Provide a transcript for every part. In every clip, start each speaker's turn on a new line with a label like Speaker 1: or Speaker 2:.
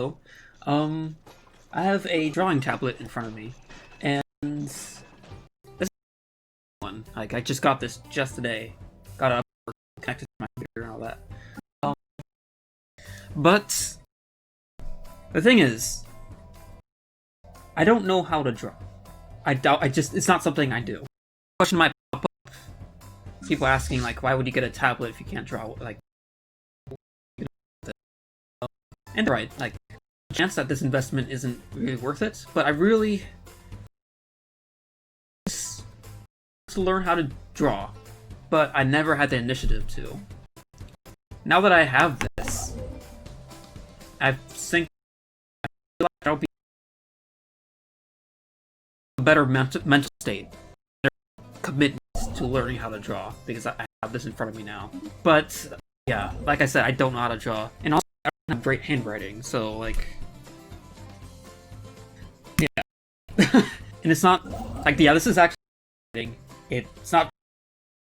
Speaker 1: So, um, I have a drawing tablet in front of me, and this is one. Like, I just got this just today. Got it up, connected to my computer and all that. Um, but the thing is, I don't know how to draw. It's not something I do. Question might pop up. People asking, like, why would you get a tablet if you can't draw? Like, and they're right, like, chance that this investment isn't really worth it, but I really to learn how to draw, but I never had the initiative to. Now that I have this, I think I feel like I'll be a better mental state, better commitment to learning how to draw, because I have this in front of me now. But yeah, like I said, I don't know how to draw, and also I don't have great handwriting, so like, yeah. And it's not like, yeah, this is actually writing. It's not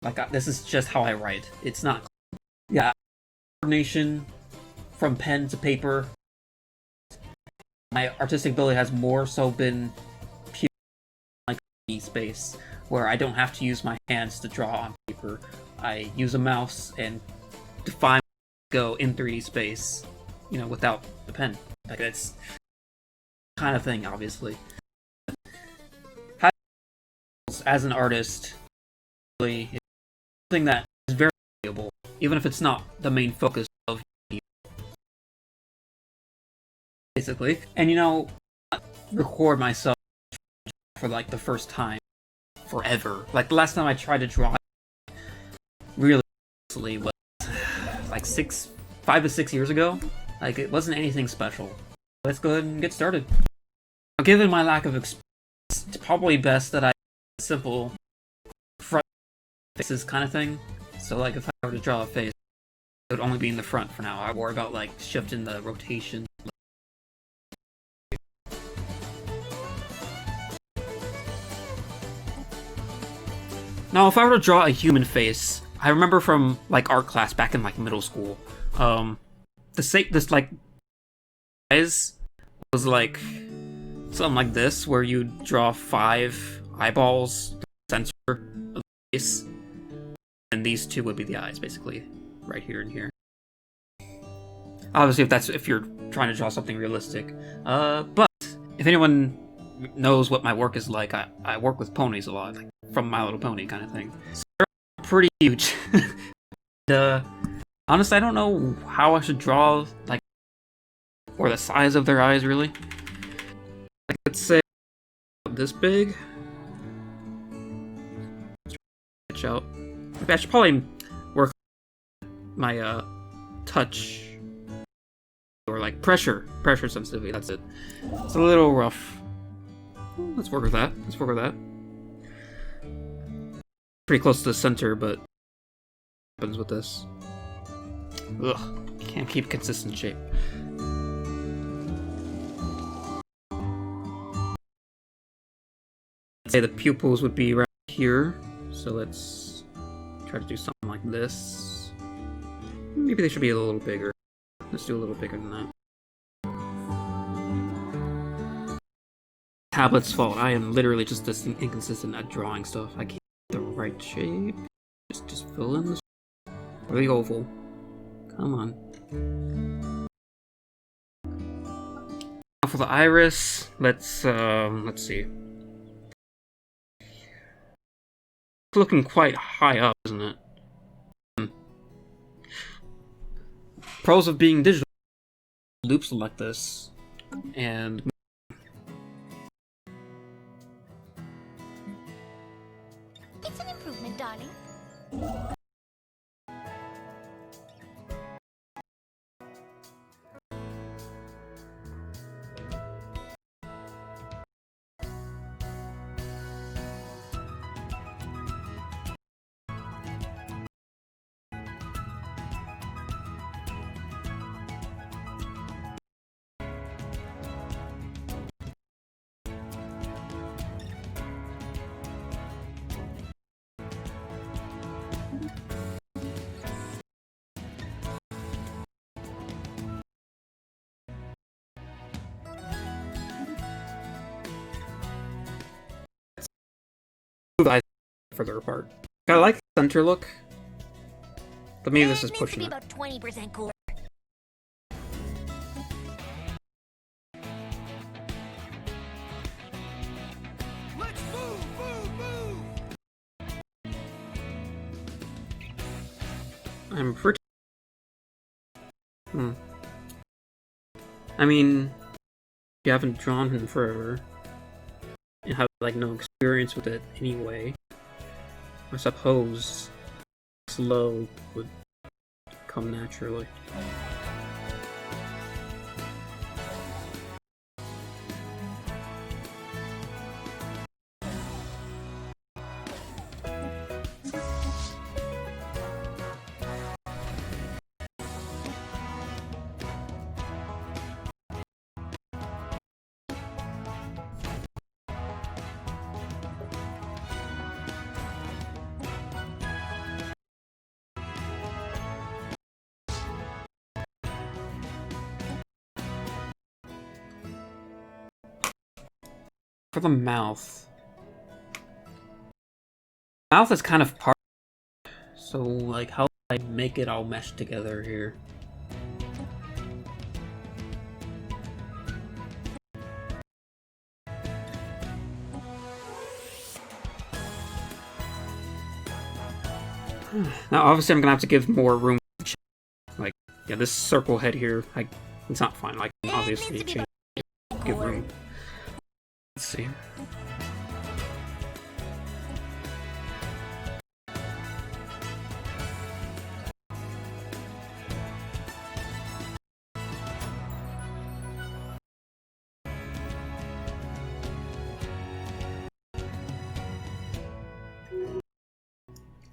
Speaker 1: like this is just how I write. It's not, yeah, coordination from pen to paper. My artistic ability has more so been pure like space, where I don't have to use my hands to draw on paper. I use a mouse and define go in 3D space, you know, without the pen. Like, it's kind of thing, obviously. As an artist, really, it's something that is very valuable, even if it's not the main focus of you, basically. And you know, I record myself for like the first time forever. Like, the last time I tried to draw really was like 5 to 6 years ago. Like, it wasn't anything special. Let's go ahead and get started. Now, given my lack of experience, it's probably best that I simple front faces kind of thing. So like, if I were to draw a face, it would only be in the front for now. I worry about like shifting the rotation. Now, if I were to draw a human face, I remember from like art class back in like middle school, this like eyes was like something like this, where you draw 5 eyeballs, center of the face, and these 2 would be the eyes, basically, right here and here. Obviously, if you're trying to draw something realistic. But if anyone knows what my work is like, I work with ponies a lot, like from My Little Pony kind of thing. So they're pretty huge. Honestly, I don't know how I should draw, like, or the size of their eyes, really. Like, let's say this big. Out. I should probably work my touch or like pressure sensitivity. That's it. It's a little rough. Let's work with that. Pretty close to the center, but what happens with this? Ugh, can't keep consistent shape. I'd say the pupils would be right here. So let's try to do something like this. Maybe they should be a little bigger. Let's do a little bigger than that. Tablet's fault. I am literally just this inconsistent at drawing stuff. I can't get the right shape. Just fill in the or the oval. Come on. Now for the iris, let's see. It's looking quite high up, isn't it? Pros of being digital: loops like this, and
Speaker 2: it's an improvement, darling.
Speaker 1: further apart. I like the center look, but maybe this is
Speaker 2: It needs to
Speaker 1: pushing
Speaker 2: be
Speaker 1: it.
Speaker 2: about 20% cooler.
Speaker 3: Let's move!
Speaker 1: I'm pretty. I mean, you haven't drawn him forever. You have like no experience with it anyway. I suppose slow would come naturally. For the mouth. Mouth is kind of part, so like how do I make it all mesh together here? Now obviously I'm gonna have to give more room. Like, yeah, this circle head here, it's not fine. Like, obviously change, give room. Let's see.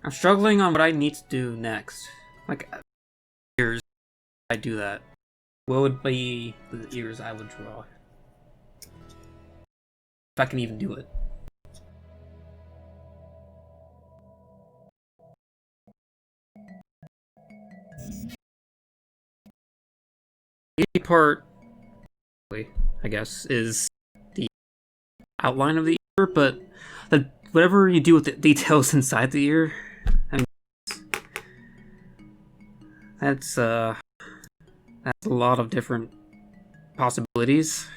Speaker 1: I'm struggling on what I need to do next. Like, ears, I do that. What would be the ears I would draw? If I can even do it. The easy part, I guess, is the outline of the ear, but whatever you do with the details inside the ear, I mean, that's a lot of different possibilities.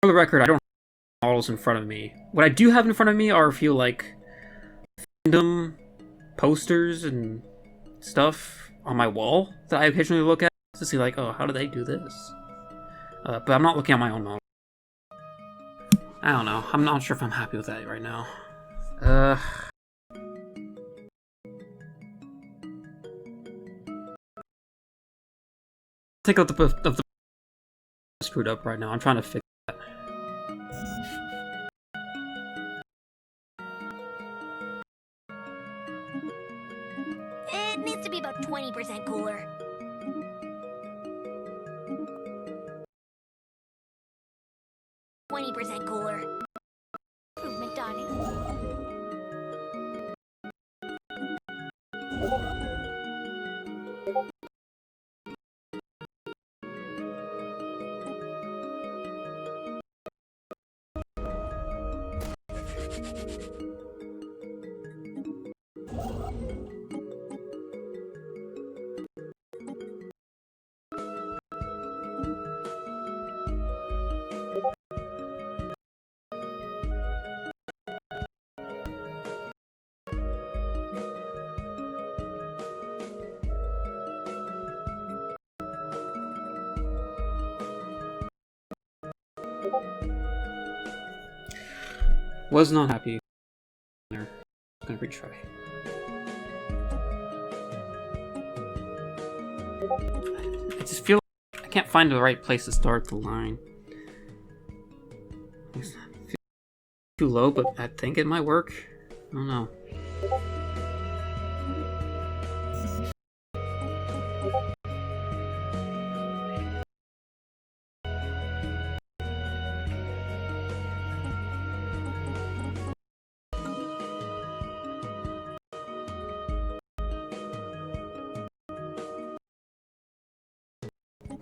Speaker 1: For the record, I don't have models in front of me. What I do have in front of me are a few like fandom posters and stuff on my wall that I occasionally look at to see like, oh, how do they do this? But I'm not looking at my own model. I don't know. I'm not sure if I'm happy with that right now. Take out the screwed up right now. I'm trying to fix that.
Speaker 2: It needs to be about 20% cooler. Improvement, darling.
Speaker 1: Was not happy. There. Gonna retry. I just feel like I can't find the right place to start the line. It's too low, but I think it might work. I don't know.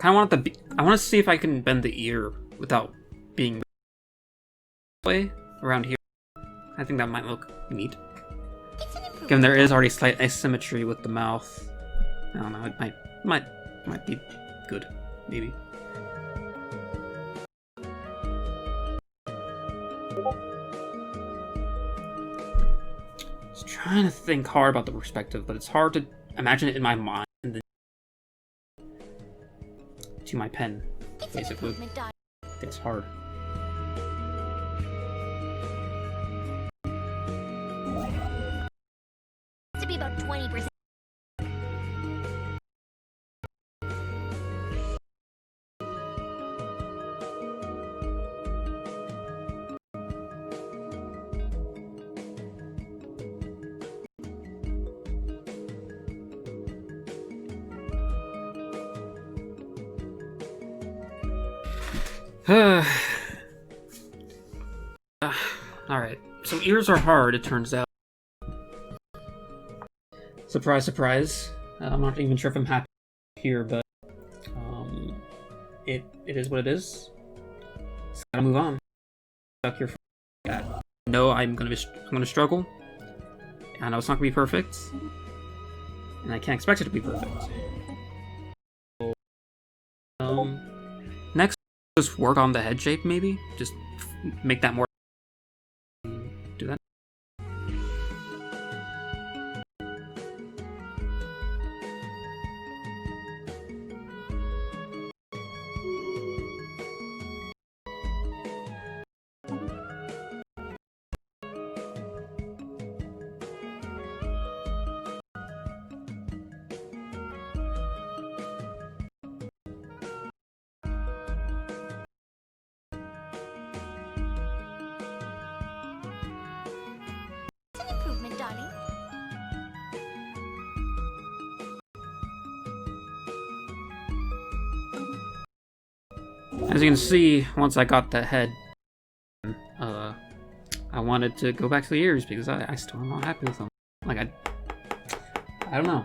Speaker 1: I want to see if I can bend the ear without being way around here. I think that might look neat.
Speaker 2: It's an improvement.
Speaker 1: Given there is already slight asymmetry with the mouth. I don't know, it might be good, maybe. Just trying to think hard about the perspective, but it's hard to imagine it in my mind and then to my pen,
Speaker 2: It's an
Speaker 1: basically.
Speaker 2: improvement, darling.
Speaker 1: It's hard.
Speaker 2: To be about 20%.
Speaker 1: Alright, so ears are hard, it turns out. Surprise, surprise. I'm not even sure if I'm happy here, but it is what it is. Just gotta move on. Stuck here for that. No, I'm gonna struggle. I know it's not gonna be perfect, and I can't expect it to be perfect. So, next, just work on the head shape, maybe. Just make that more. Do that.
Speaker 2: It's an improvement, darling.
Speaker 1: As you can see, once I got the head, I wanted to go back to the ears because I still am not happy with them. Like, I don't know.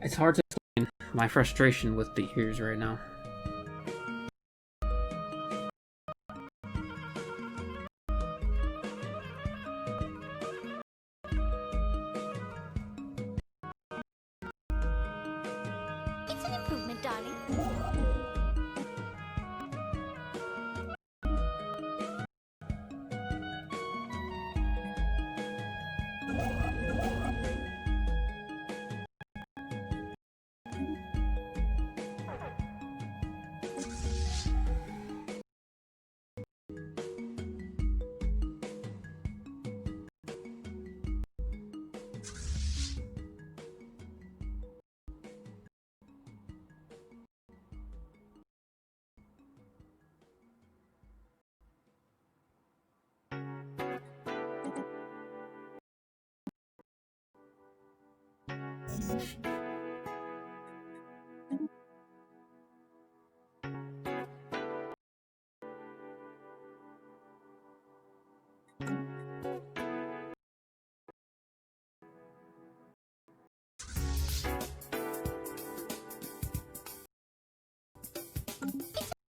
Speaker 1: It's hard to explain my frustration with the ears right now.
Speaker 2: It's an improvement, darling.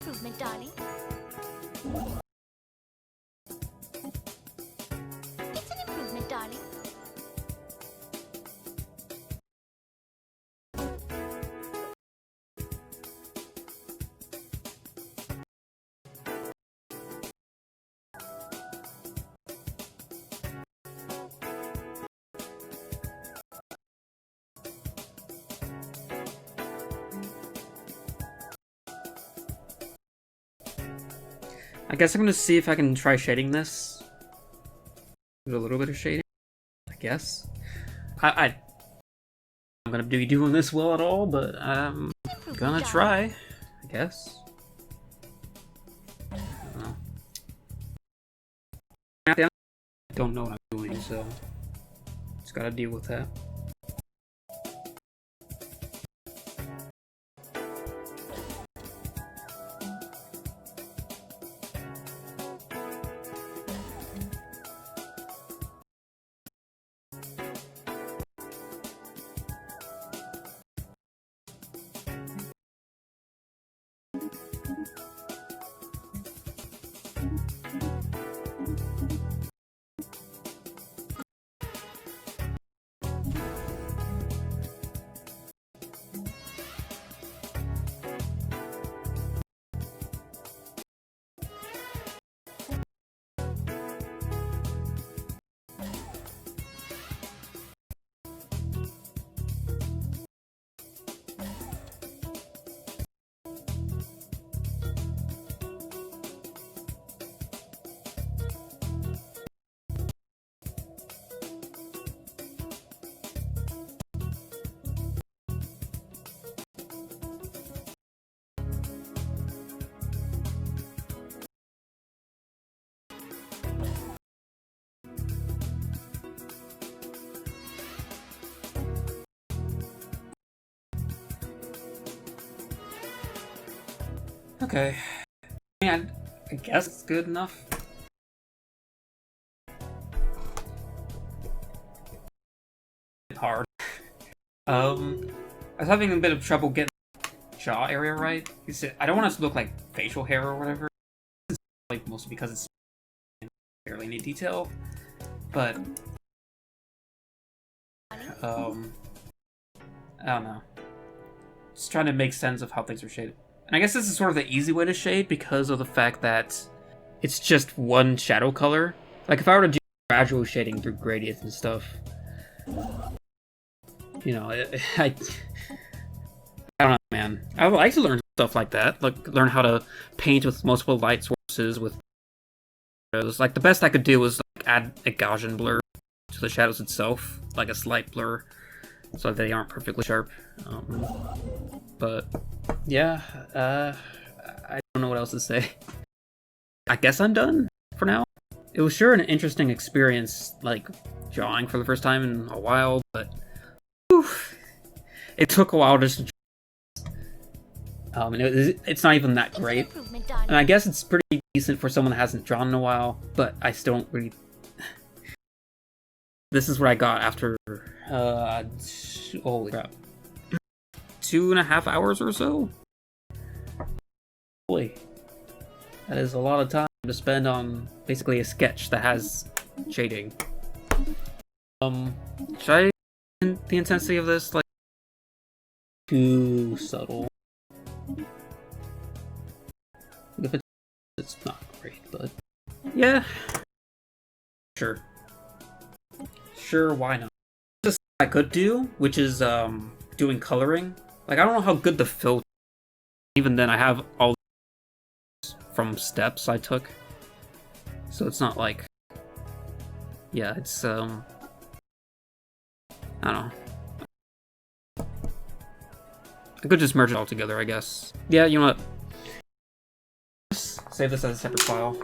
Speaker 2: Improvement, darling. It's an improvement, darling.
Speaker 1: I guess I'm gonna see if I can try shading this. Do a little bit of shading, I guess. I'm gonna be doing this well at all, but I'm gonna try, I guess. I don't know what I'm doing, so just gotta deal with that. Okay. I guess it's good enough. Hard. I was having a bit of trouble getting the jaw area right. I don't want us to look like facial hair or whatever. It's like mostly because it's barely any detail. But I don't know. Just trying to make sense of how things are shaded. And I guess this is sort of the easy way to shade because of the fact that it's just one shadow color. Like if I were to do gradual shading through gradients and stuff, you know, I don't know, man. I would like to learn stuff like that. Like learn how to paint with multiple light sources with shadows. Like the best I could do was like add a Gaussian blur to the shadows itself, like a slight blur, so that they aren't perfectly sharp. But yeah, I don't know what else to say. I guess I'm done for now. It was sure an interesting experience, like drawing for the first time in a while, but whew, it took a while just to. It's not even that great, and I guess it's pretty decent for someone that hasn't drawn in a while. But I still don't really. This is what I got after. Holy crap. 2.5 hours or so? Holy. That is a lot of time to spend on basically a sketch that has shading. Should I the intensity of this like too subtle? If it's not great, but yeah. Sure. Sure, why not? Just I could do, which is doing coloring. Like I don't know how good the filter. Even then, I have all from steps I took, so it's not like. Yeah, it's I don't know. I could just merge it all together, I guess. Yeah, you know what? Save this as a separate file.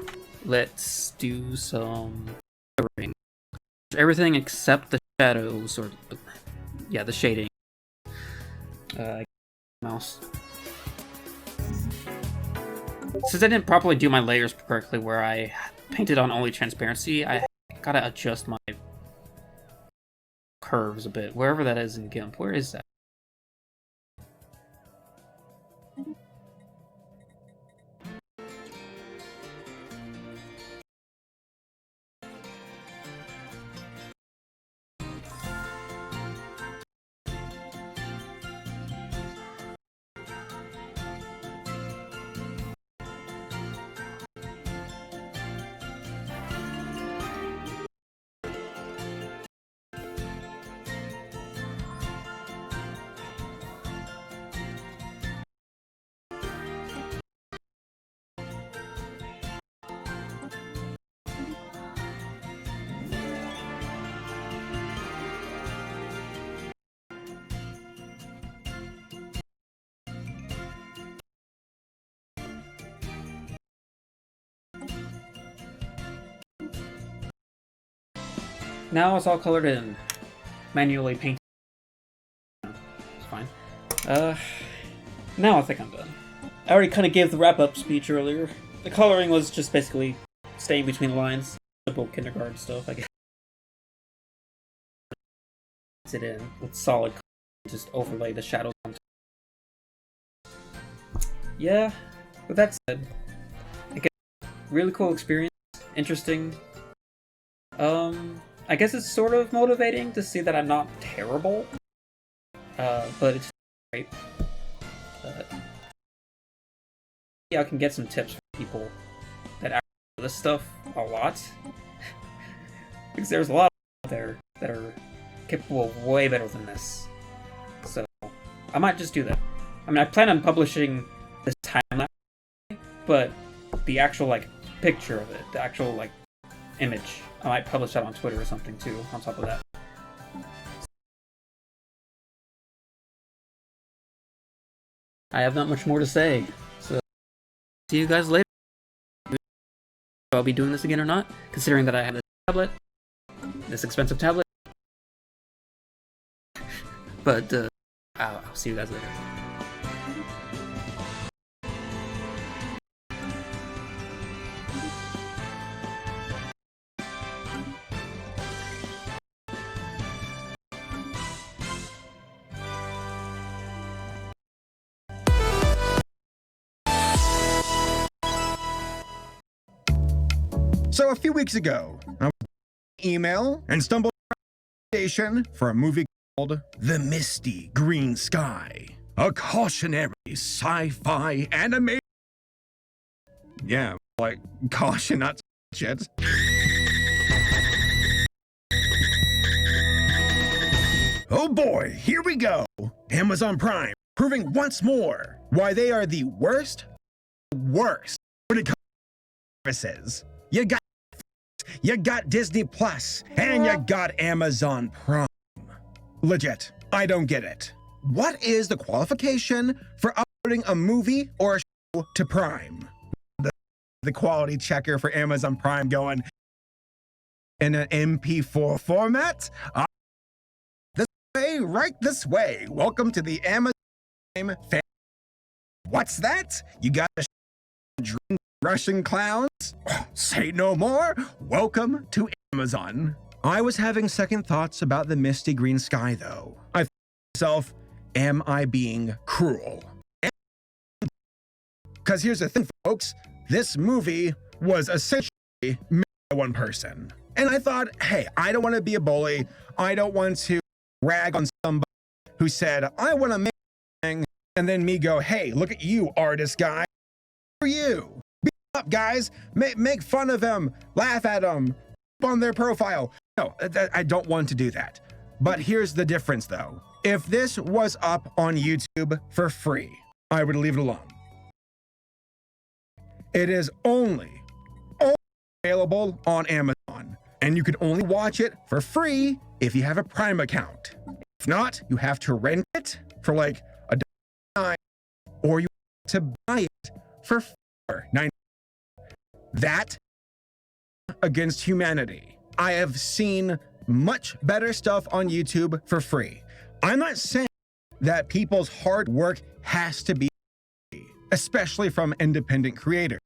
Speaker 1: Let's do some coloring. Everything except the shadows, or yeah, the shading. Mouse. Since I didn't properly do my layers correctly, where I painted on only transparency, I gotta adjust my curves a bit. Wherever that is in GIMP. Where is that? Now it's all colored in. Manually painted. It's fine. Now I think I'm done. I already kind of gave the wrap-up speech earlier. The coloring was just basically staying between the lines. Simple kindergarten stuff, I guess. It in with solid color, just overlay the shadows on top. Yeah, with that said, like, really cool experience, interesting. I guess it's sort of motivating to see that I'm not terrible, but it's great. Uh, yeah, I can get some tips from people that actually do this stuff a lot, because there's a lot out there that are capable of way better than this. So I might just do that. I mean, I plan on publishing this time lapse, but the actual like picture of it, the actual like image, I might publish that on Twitter or something too. On top of that. I have not much more to say, so see you guys later. I'll be doing this again or not, considering that I have this tablet, this expensive tablet. But I'll see you guys later.
Speaker 4: So a few weeks ago, I was email and stumbled on a recommendation for a movie called The Misty Green Sky, a cautionary sci-fi anime. Yeah, like caution, not shit. Oh boy, here we go. Amazon Prime proving once more why they are the worst when it comes to services. You got Disney Plus, and you got Amazon Prime. Legit, I don't get it. What is the qualification for uploading a movie or a show to Prime? The quality checker for Amazon Prime going in an MP4 format? This way, right this way. Welcome to the Amazon Prime family. What's that? You got a drink Russian clowns? Say no more. Welcome to Amazon. I was having second thoughts about the misty green sky, though. I thought to myself, am I being cruel? Because here's the thing, folks. This movie was essentially made by one person. And I thought, hey, I don't want to be a bully. I don't want to rag on somebody who said, I want to make a thing, and then me go, hey, look at you, artist guy. Who are you? Beat up, guys. Make fun of them. Laugh at them. On their profile. No, I don't want to do that. But here's the difference, though. If this was up on YouTube for free, I would leave it alone. It is only available on Amazon, and you can only watch it for free if you have a Prime account. If not, you have to rent it for like $1.99, or you have to buy it for $4.99. That against humanity. I have seen much better stuff on YouTube for free. I'm not saying that people's hard work has to be free, especially from independent creators.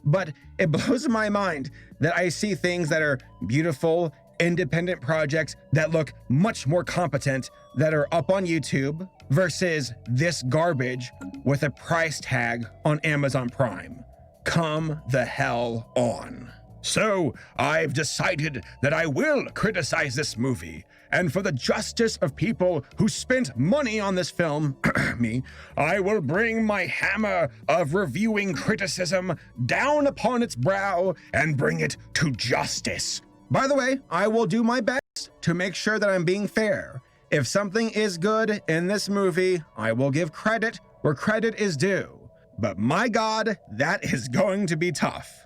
Speaker 4: But it blows my mind that I see things that are beautiful, independent projects that look much more competent that are up on YouTube versus this garbage with a price tag on Amazon Prime. Come the hell on. So, I've decided that I will criticize this movie, and for the justice of people who spent money on this film, me, I will bring my hammer of reviewing criticism down upon its brow and bring it to justice. By the way, I will do my best to make sure that I'm being fair. If something is good in this movie, I will give credit where credit is due. But my God, that is going to be tough.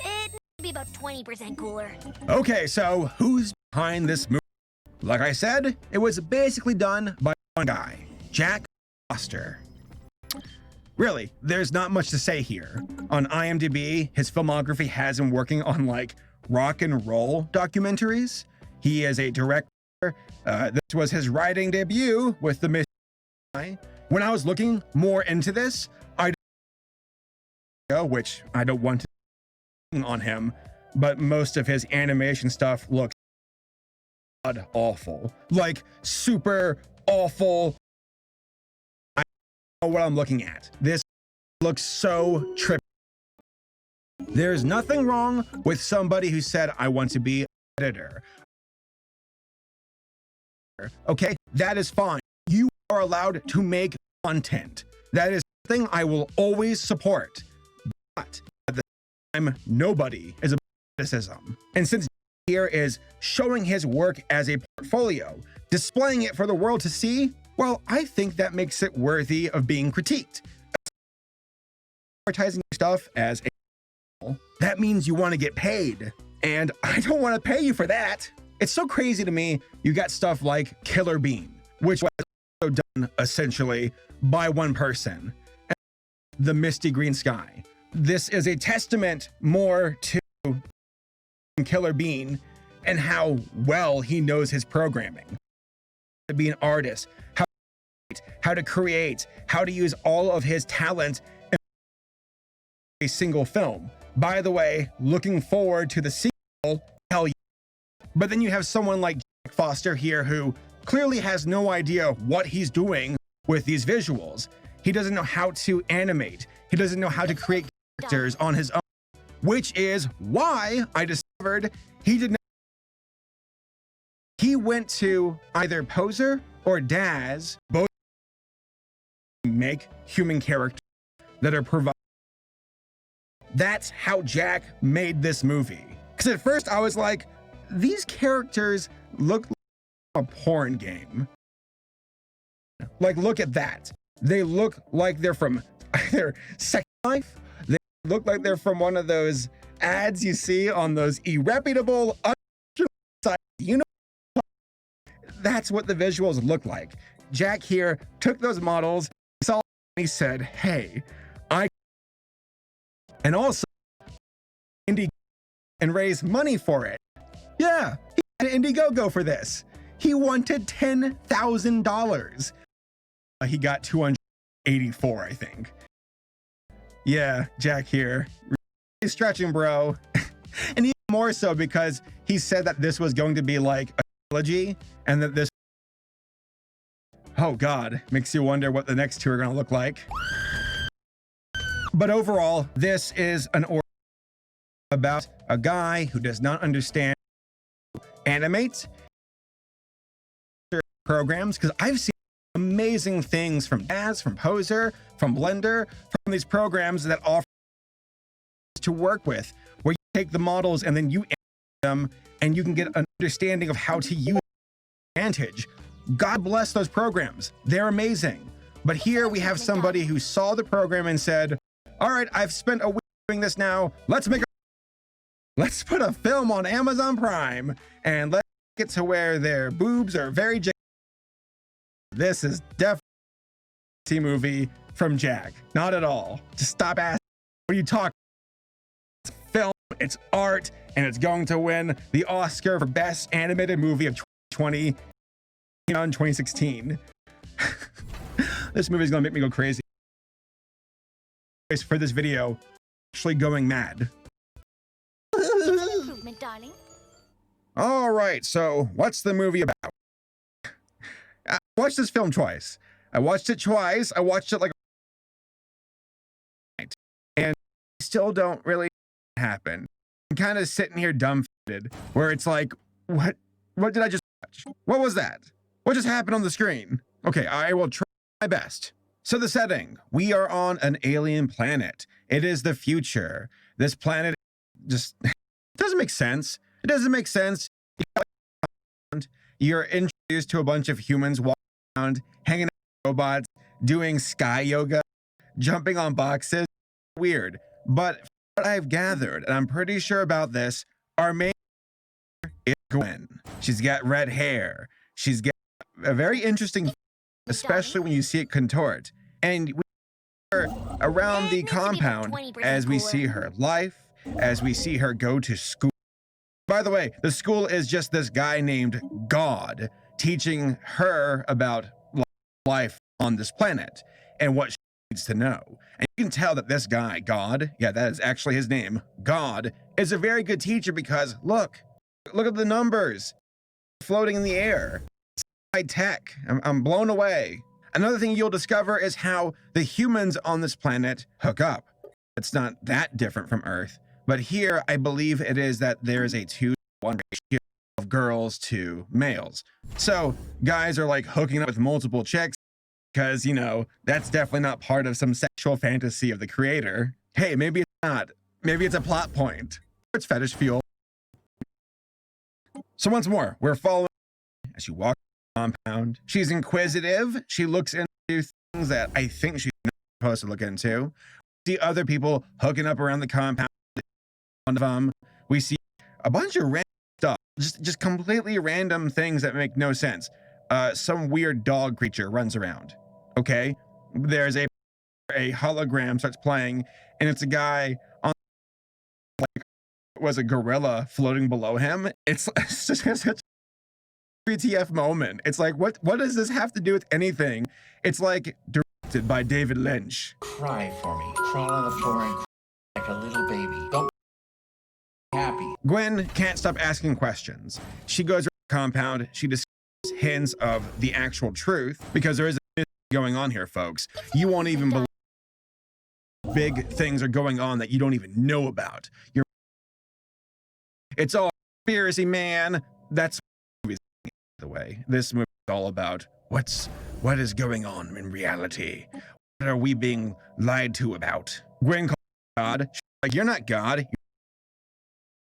Speaker 2: It needs to be about 20% cooler.
Speaker 4: Okay, so who's behind this movie? Like I said, it was basically done by one guy, Jack Foster. Really, there's not much to say here. On IMDb, his filmography has him working on like rock and roll documentaries. He is a director. This was his writing debut with The Misty. When I was looking more into this, which I don't want to on him, but most of his animation stuff looks god awful. Like super awful. I don't know what I'm looking at. This looks so trippy. There's nothing wrong with somebody who said, I want to be an editor. Okay, that is fine. You are allowed to make content. That is something I will always support. But at the same time, nobody is a criticism. And since here is showing his work as a portfolio, displaying it for the world to see, well, I think that makes it worthy of being critiqued. Advertising stuff as a that means you want to get paid, and I don't want to pay you for that. It's so crazy to me. You got stuff like Killer Bean, which was also done essentially by one person, and the Misty Green Sky. This is a testament more to Killer Bean and how well he knows his programming. To be an artist, how to create, how to use all of his talent in a single film. By the way, looking forward to the sequel, hell yeah. But then you have someone like Jack Foster here who clearly has no idea what he's doing with these visuals. He doesn't know how to animate. He doesn't know how to create characters on his own, which is why I discovered he did not. He went to either Poser or Daz, both make human characters that are provided. That's how Jack made this movie. Because at first I was like, these characters look like a porn game. Like, look at that. They look like they're from either Second Life. They look like they're from one of those ads you see on those irreputable sites. You know, that's what the visuals look like. Jack here took those models, saw, and he said, hey, and also Indiegogo and raise money for it. Yeah, he had Indiegogo for this. He wanted $10,000. He got 284, I think. Yeah, Jack here. Really stretching, bro. And even more so because he said that this was going to be like a trilogy and that this, oh God, makes you wonder what the next two are going to look like. But overall, this is an order about a guy who does not understand animate programs, because I've seen amazing things from Daz, from Poser, from Blender, from these programs that offer to work with, where you take the models and then you animate them and you can get an understanding of how to use advantage. God bless those programs. They're amazing. But here we have somebody who saw the program and said, all right, I've spent a week doing this now. Let's put a film on Amazon Prime and let's get to where their boobs are very. This is definitely a movie from Jack. Not at all. Just stop asking. What are you talking? It's film, it's art, and it's going to win the Oscar for Best Animated Movie of 2020 on 2016. This movie is going to make me go crazy. For this video, actually going mad.
Speaker 2: Improvement, darling.
Speaker 4: All right, so what's the movie about? I watched this film twice. I watched it like and still don't really happen. I'm kind of sitting here dumbfounded, where it's like, what did I just watch? What was that? What just happened on the screen? Okay, I will try my best. So the setting, we are on an alien planet. It is the future. This planet just doesn't make sense. It doesn't make sense. You're introduced to a bunch of humans walking around, hanging out with robots, doing sky yoga, jumping on boxes. Weird. But what I've gathered, and I'm pretty sure about this, our main character is Gwen. She's got red hair. She's got a very interesting, especially when you see it contort. And we see her around the compound as we see her life, as we see her go to school. By the way, the school is just this guy named God teaching her about life on this planet and what needs to know. And you can tell that this guy, God, yeah, that is actually his name, God, is a very good teacher because look at the numbers floating in the air. It's high tech. I'm blown away. Another thing you'll discover is how the humans on this planet hook up. It's not that different from Earth, but here I believe it is that there is a 2-to-1 ratio of girls to males. So guys are like hooking up with multiple chicks because, you know, that's definitely not part of some sexual fantasy of the creator. Hey, maybe it's not. Maybe it's a plot point. It's fetish fuel. So once more, we're following as she walks the compound. She's inquisitive. She looks into things that I think she's not supposed to look into. We see other people hooking up around the compound. One of them, we see a bunch of random stuff, just completely random things that make no sense. Some weird dog creature runs around. Okay, there's a hologram starts playing, and it's a guy on like was a gorilla floating below him. It's just such a WTF moment. It's like, what does this have to do with anything? It's like directed by David Lynch.
Speaker 5: Cry for me. Crawl on the floor and cry like a little baby. Don't be happy.
Speaker 4: Gwen can't stop asking questions. She goes around the compound. She discovers hints of the actual truth because there is a mystery going on here, folks. You won't even believe big things are going on that you don't even know about. It's all conspiracy, man. That's the way this movie is all about. What is going on in reality? What are we being lied to about? Gwen calls God. She's like, you're not God.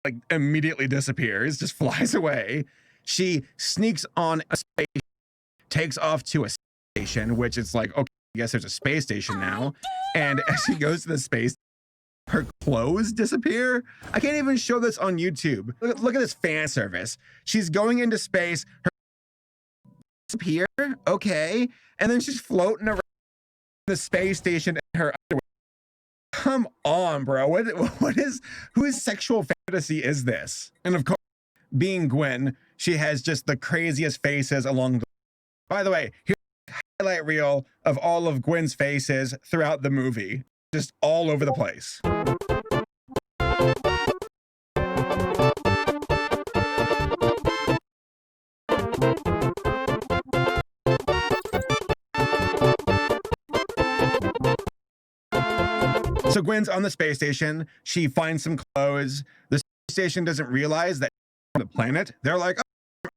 Speaker 4: Like immediately disappears, just flies away. She sneaks on a space, takes off to a station, which is like, okay, I guess there's a space station now. And as she goes to the space, her clothes disappear. I can't even show this on YouTube. Look at this fan service. She's going into space. Her disappear. Okay. And then she's floating around the space station in her underwear. Come on, bro. Whose sexual fantasy is this? And of course, being Gwen, she has just the craziest faces along the. By the way, here's a highlight reel of all of Gwen's faces throughout the movie. Just all over the place. So Gwen's on the space station. She finds some clothes. The space station doesn't realize that on the planet. They're like, oh,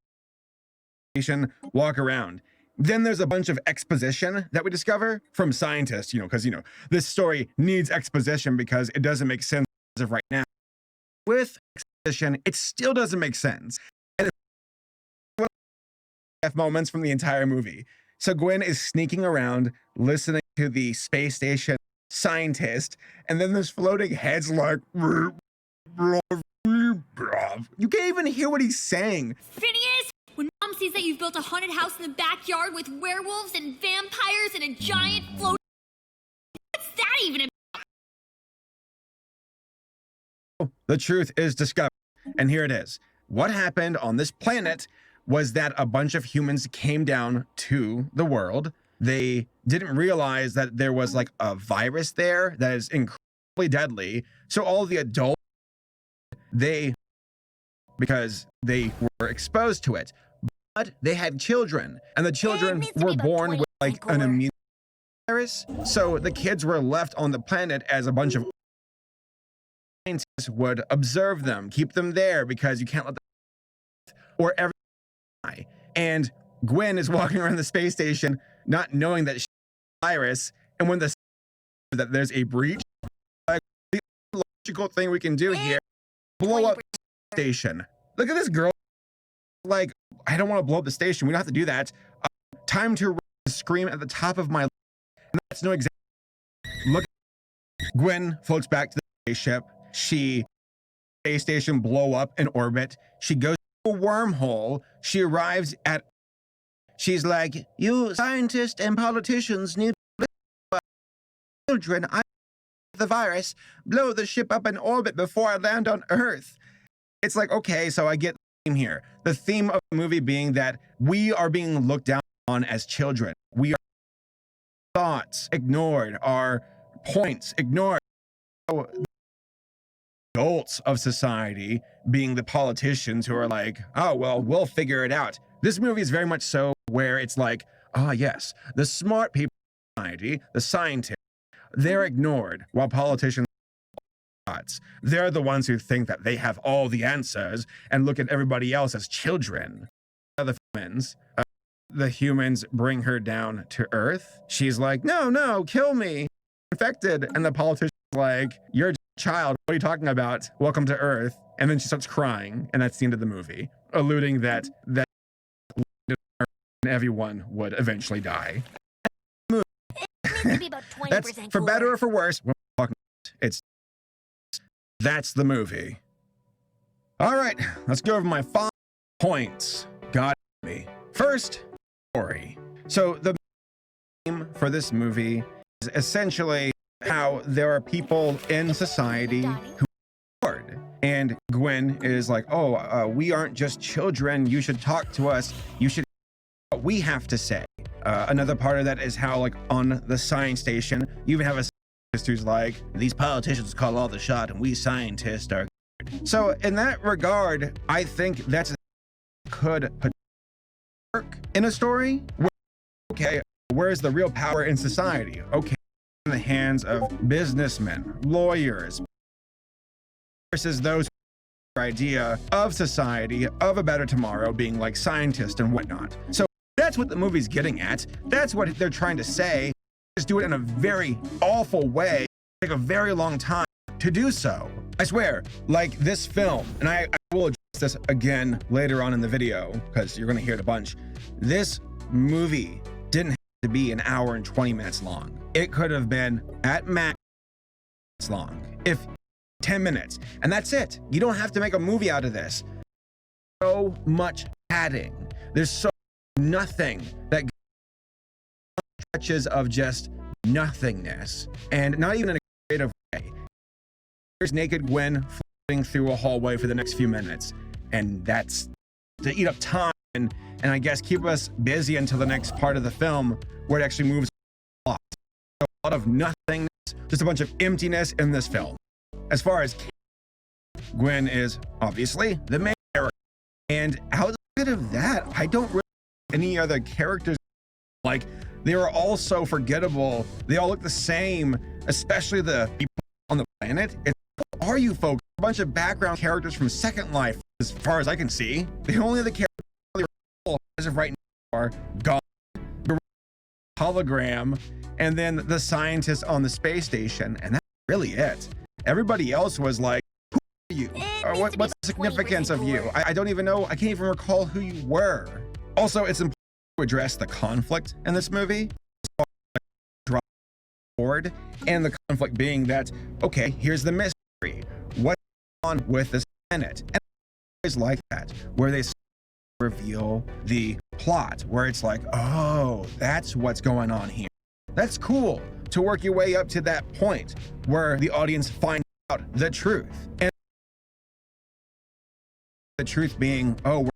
Speaker 4: station, walk around. Then there's a bunch of exposition that we discover from scientists, because, this story needs exposition because it doesn't make sense as of right now. With exposition, it still doesn't make sense. And it's one of the moments from the entire movie. So Gwen is sneaking around, listening to the space station scientist, and then there's floating heads like, you can't even hear what he's saying.
Speaker 2: Phineas, when Mom sees that you've built a haunted house in the backyard with werewolves and vampires and a giant floating... What's that even about?
Speaker 4: The truth is discovered, and here it is. What happened on this planet was that a bunch of humans came down to the world. They didn't realize that there was like a virus there that is incredibly deadly. So all the adults, because they were exposed to it, but they had children, and the children were born with like an immune virus. So the kids were left on the planet as a bunch of scientists would observe them, keep them there because you can't let them or everything die. And Gwen is walking around the space station not knowing that she's a virus, and when that there's a breach, like the logical thing we can do here, blow up the station. Look at this girl. Like, I don't want to blow up the station. We don't have to do that. Time to scream at the top of my lungs. And that's no example. Look, Gwen floats back to the spaceship. Space station blow up in orbit. She goes to a wormhole. She arrives at. She's like, you scientists and politicians need to live children. I the virus. Blow the ship up in orbit before I land on Earth. It's like, okay, so I get the theme here. The theme of the movie being that we are being looked down on as children. We are thoughts ignored, our points ignored. So, adults of society, being the politicians who are like, oh, well, we'll figure it out. This movie is very much so where it's like, ah, yes, the smart people in society, the scientists, they're ignored while politicians are nuts. They're the ones who think that they have all the answers and look at everybody else as children. The humans bring her down to Earth. She's like, no, no, kill me. Infected. And the politician's like, you're a child. What are you talking about? Welcome to Earth. And then she starts crying. And that's the end of the movie, alluding that everyone would eventually die.
Speaker 2: Maybe about 20%
Speaker 4: That's for better or for worse. That's the movie. All right, let's go over my 5 points. Got me. First, story. So the theme for this movie is essentially how there are people in society who are bored. And Gwen is like, oh, we aren't just children. You should talk to us. You should hear what we have to say. Another part of that is how, like, on the science station, you even have a scientist who's like, these politicians call all the shot and we scientists are good. So in that regard, I think that's could work in a story where, okay, where's the real power in society? Okay, in the hands of businessmen, lawyers, versus those idea of society, of a better tomorrow being like scientists and whatnot. So that's what the movie's getting at. That's what they're trying to say. Just do it in a very awful way. Take a very long time to do so. I swear, like this film, and I will address this again later on in the video because you're gonna hear it a bunch. This movie didn't have to be an hour and 20 minutes long. It could have been at max long, if 10 minutes, and that's it. You don't have to make a movie out of this. So much padding. There's so nothing that stretches of just nothingness, and not even in a creative way. There's naked Gwen floating through a hallway for the next few minutes, and that's to eat up time and I guess keep us busy until the next part of the film where it actually moves a lot. So a lot of nothingness, just a bunch of emptiness in this film. As far as Gwen is obviously the main character, and outside of that, I don't really any other characters. Like, they are all so forgettable. They all look the same, especially the people on the planet. Who are you folks? A bunch of background characters from Second Life, as far as I can see. The only other characters as of right now are God, the hologram, and then the scientist on the space station, and that's really it. Everybody else was like, who are you? Or what's the significance of you? I don't even know. I can't even recall who you were. Also, it's important to address the conflict in this movie. And the conflict being that, okay, here's the mystery. What's going on with this planet? And it's like that, where they reveal the plot, where it's like, oh, that's what's going on here. That's cool to work your way up to that point where the audience finds out the truth. And the truth being, oh, we're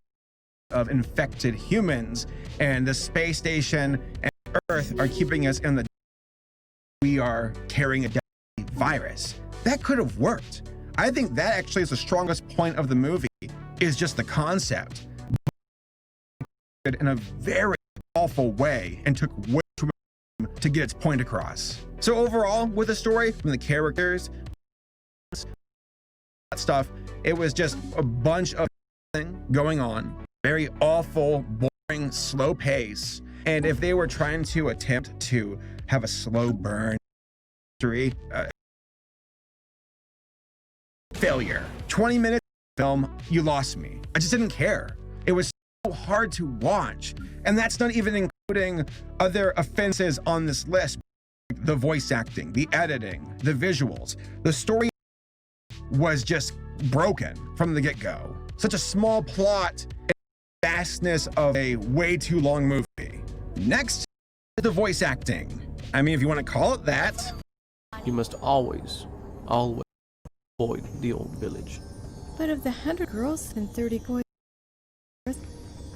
Speaker 4: of infected humans, and the space station and Earth are keeping us in the we are carrying a deadly virus. That could have worked. I think that actually is the strongest point of the movie, is just the concept. In a very awful way and took way too much to get its point across. So overall, with the story, from the characters, that stuff, it was just a bunch of going on. Very awful, boring, slow pace. And if they were trying to attempt to have a slow burn history, failure. 20 minutes film, you lost me. I just didn't care. It was so hard to watch. And that's not even including other offenses on this list. The voice acting, the editing, the visuals. The story was just broken from the get-go. Such a small plot and vastness of a way too long movie. Next, the voice acting. I mean, if you want to call it that.
Speaker 6: You must always avoid the old village.
Speaker 7: But of the 100 girls and 30 boys,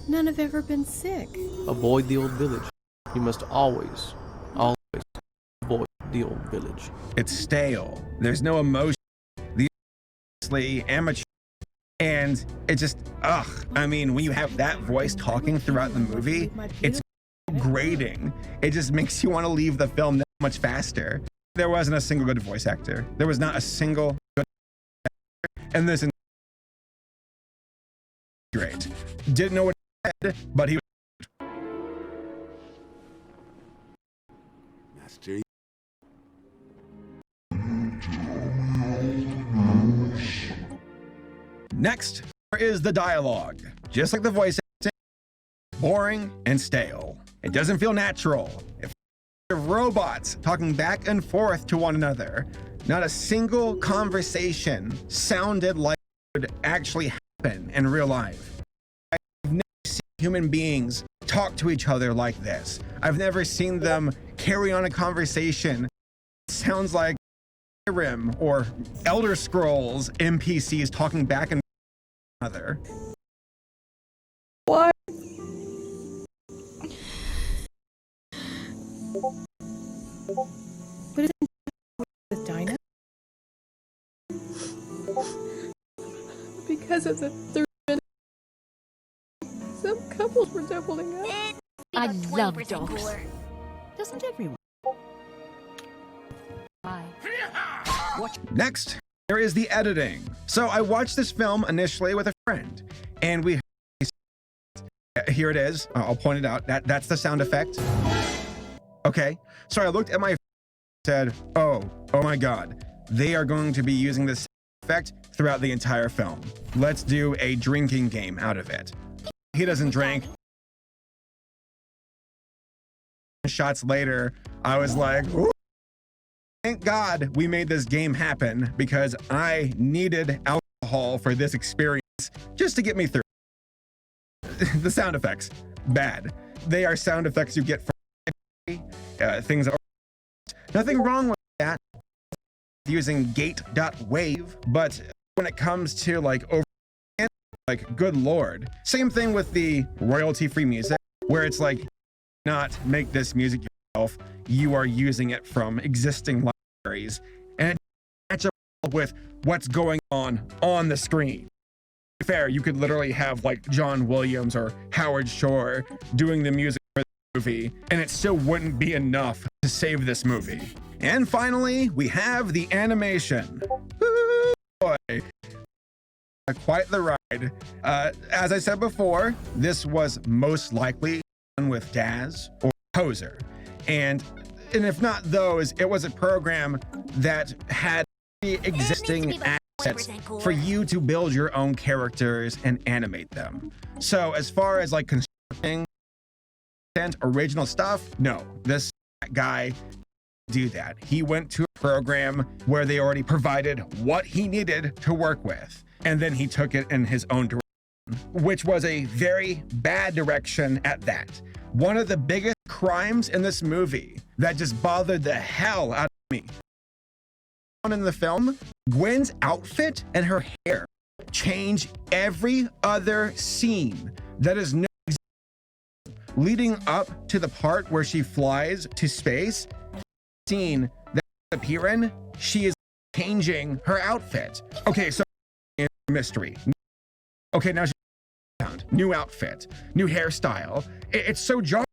Speaker 7: none have ever been sick.
Speaker 6: Avoid the old village. You must always the old village.
Speaker 4: It's stale. There's no emotion. The amateur. And it just, ugh. I mean, when you have that voice talking throughout the movie, it's grating. It just makes you want to leave the film that much faster. There wasn't a single good voice actor. There was not a single good actor. And this is great. Didn't know what he said, but he was.
Speaker 3: Master.
Speaker 4: Next is the dialogue. Just like the voice acting, boring and stale. It doesn't feel natural. It feels like robots talking back and forth to one another. Not a single conversation sounded like it would actually happen in real life. I've never seen human beings talk to each other like this. I've never seen them carry on a conversation. It sounds like Skyrim or Elder Scrolls NPCs talking back and other.
Speaker 7: What? What is it with Dinah? Because of the 30 minutes, some couples were doubling up.
Speaker 2: I love dogs.
Speaker 7: Doesn't everyone?
Speaker 4: Next, there is the editing. So I watched this film initially with a friend, and we here it is. I'll point it out. That's the sound effect. Okay, so I looked at my said, oh my God, they are going to be using this effect throughout the entire film. Let's do a drinking game out of it. He doesn't drink. Shots later, I was like, ooh. Thank God we made this game happen because I needed alcohol for this experience just to get me through. The sound effects, bad. They are sound effects you get from things that are nothing wrong with that using gate.wave, but when it comes to like good Lord. Same thing with the royalty-free music where it's like not make this music yourself. You are using it from existing libraries and it match up with what's going on the screen. Fair, you could literally have like John Williams or Howard Shore doing the music for the movie and it still wouldn't be enough to save this movie. And finally, we have the animation. Woo, boy. Quite the ride. As I said before, this was most likely done with Daz or Poser. And if not those, it was a program that had existing assets for you to build your own characters and animate them. So as far as like constructing original stuff, no, this guy do that. He went to a program where they already provided what he needed to work with, and then he took it in his own direction, which was a very bad direction at that. One of the biggest crimes in this movie that just bothered the hell out of me. In the film, Gwen's outfit and her hair change every other scene. That is no leading up to the part where she flies to space. Scene that appear in, she is changing her outfit. Okay, so mystery. Okay, now she's found new outfit, new hairstyle. It's so jarring.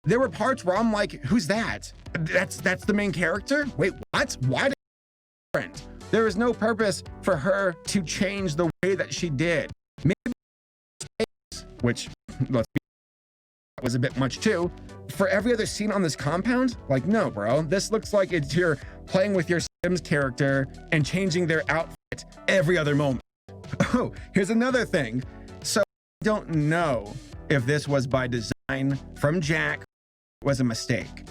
Speaker 4: There were parts where I'm like, who's that? That's the main character? Wait, what? Why did different? There is no purpose for her to change the way that she did. Maybe which let's be was a bit much too. For every other scene on this compound, like, no, bro, this looks like it's you're playing with your Sims character and changing their outfit every other moment. Oh, here's another thing. So I don't know if this was by design from Jack, was a mistake.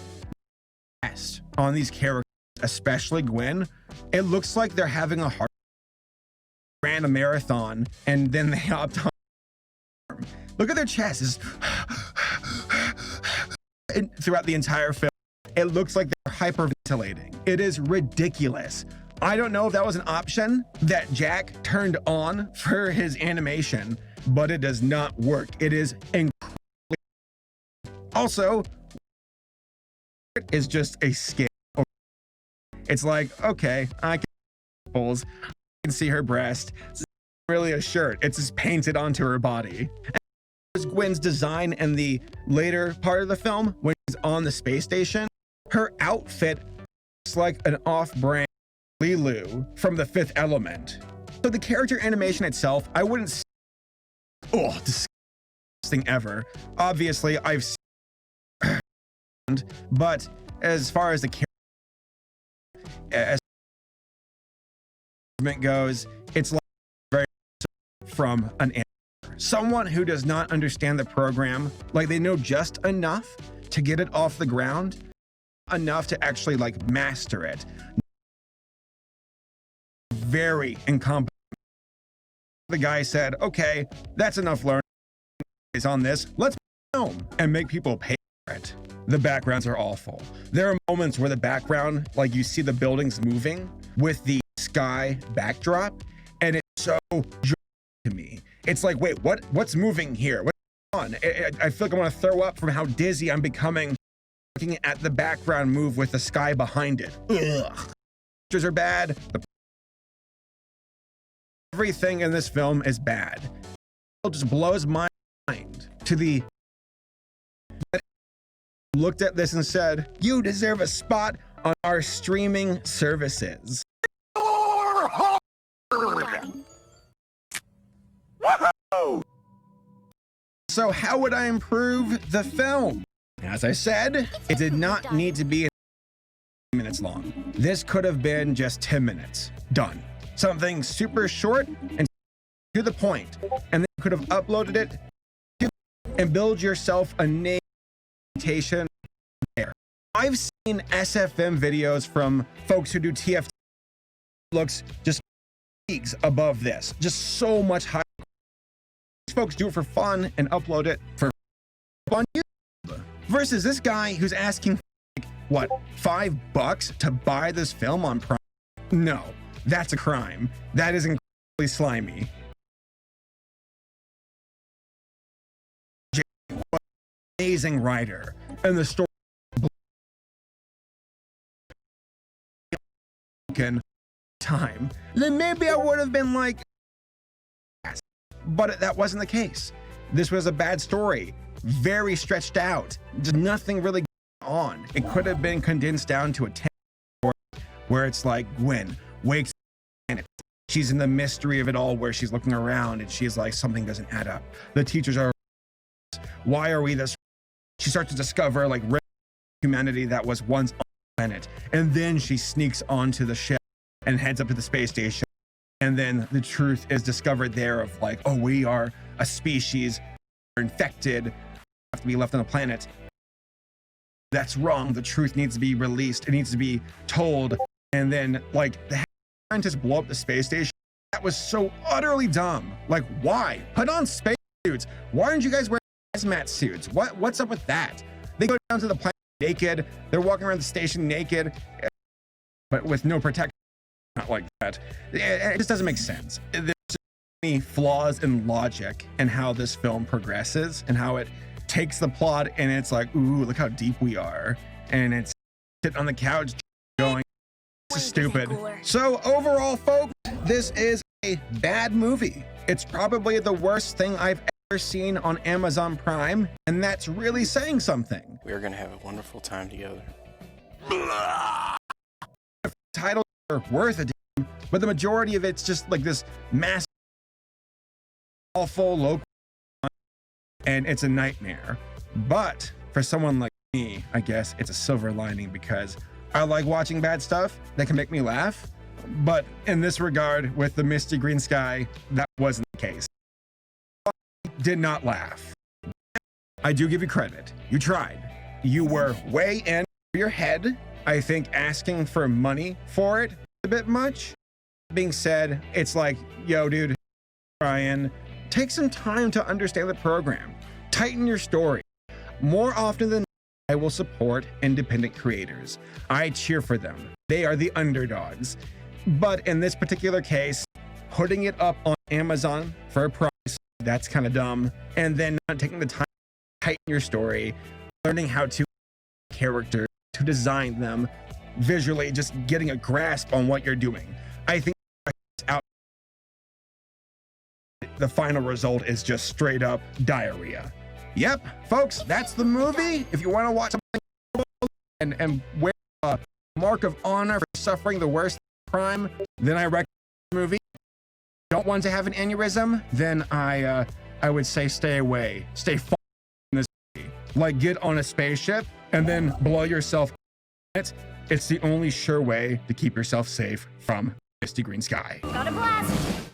Speaker 4: On these characters, especially Gwen, it looks like they're having a hard ran a marathon and then they hopped on. Look at their chests. Throughout the entire film, it looks like they're hyperventilating. It is ridiculous. I don't know if that was an option that Jack turned on for his animation, but it does not work. It is incredibly. Also, it is just a scale. It's like, okay, I can see her breast. It's not really a shirt. It's just painted onto her body. And Gwen's design in the later part of the film, when she's on the space station, her outfit looks like an off-brand Lilu from The Fifth Element. So the character animation itself, I wouldn't say, oh, disgusting ever. Obviously, I've seen, but as far as the character as goes, it's like very from an animator. Someone who does not understand the program, like they know just enough to get it off the ground, enough to actually like master it. Very incompetent. The guy said, okay, that's enough learning on this. Let's film and make people pay for it. The backgrounds are awful. There are moments where the background, like you see the buildings moving with the sky backdrop, and it's so to me. It's like, wait, what's moving here? What's going on? I feel like I want to throw up from how dizzy I'm becoming looking at the background move with the sky behind it. Ugh. Pictures are bad. Everything in this film is bad. It just blows my mind to the looked at this and said, you deserve a spot on our streaming services. So how would I improve the film? As I said, it did not need to be 10 minutes long. This could have been just 10 minutes. Done. Something super short and to the point. And then you could have uploaded it and build yourself a name reputation there. I've seen SFM videos from folks who do TFT. Looks just leagues above this. Just so much higher. These folks do it for fun and upload it for on YouTube. Versus this guy who's asking, what, $5 to buy this film on Prime? No, that's a crime. That is incredibly slimy. Amazing writer, and the story time. Then maybe I would have been like, yes. But that wasn't the case. This was a bad story, very stretched out. Just nothing really going on. It could have been condensed down to a 10 where it's like Gwen wakes up and she's in the mystery of it all, where she's looking around and she's like, something doesn't add up. The teachers are, why are we this? She starts to discover like humanity that was once on the planet, and then she sneaks onto the ship and heads up to the space station, and then the truth is discovered there of like, oh, we are a species, we're infected, have to be left on the planet. That's wrong. The truth needs to be released. It needs to be told. And then like the scientists blow up the space station. That was so utterly dumb. Like, why? Put on space suits. Why aren't you guys wearing hazmat suits? What's up with that? They go down to the planet naked. They're walking around the station naked, but with no protection. Not like that. It just doesn't make sense. There's so many flaws in logic and how this film progresses and how it takes the plot and it's like, ooh, look how deep we are. And it's sitting on the couch going, this is stupid. So overall, folks, this is a bad movie. It's probably the worst thing I've ever seen on Amazon Prime, and that's really saying something.
Speaker 8: We're gonna have a wonderful time together.
Speaker 4: Titles are worth a damn, but the majority of it's just like this massive, awful, low, and it's a nightmare. But for someone like me, I guess it's a silver lining because I like watching bad stuff that can make me laugh. But in this regard, with the misty green sky, that wasn't the case. I did not laugh. I do give you credit. You tried. You were way in your head. I think asking for money for it a bit much. Being said, it's like, yo, dude, Ryan, take some time to understand the program. Tighten your story. More often than not, I will support independent creators. I cheer for them. They are the underdogs. But in this particular case, putting it up on Amazon for a price, that's kind of dumb. And then not taking the time to tighten your story, learning how to characters, to design them, visually just getting a grasp on what you're doing. I think out the final result is just straight up diarrhea. Yep, folks, that's the movie. If you want to watch something and wear a mark of honor for suffering the worst crime, then I recommend the movie. If you don't want to have an aneurysm, then I would say stay away. Stay far from this movie. Like, get on a spaceship and then blow yourself in it. It's the only sure way to keep yourself safe from misty green sky.
Speaker 2: Got a blast!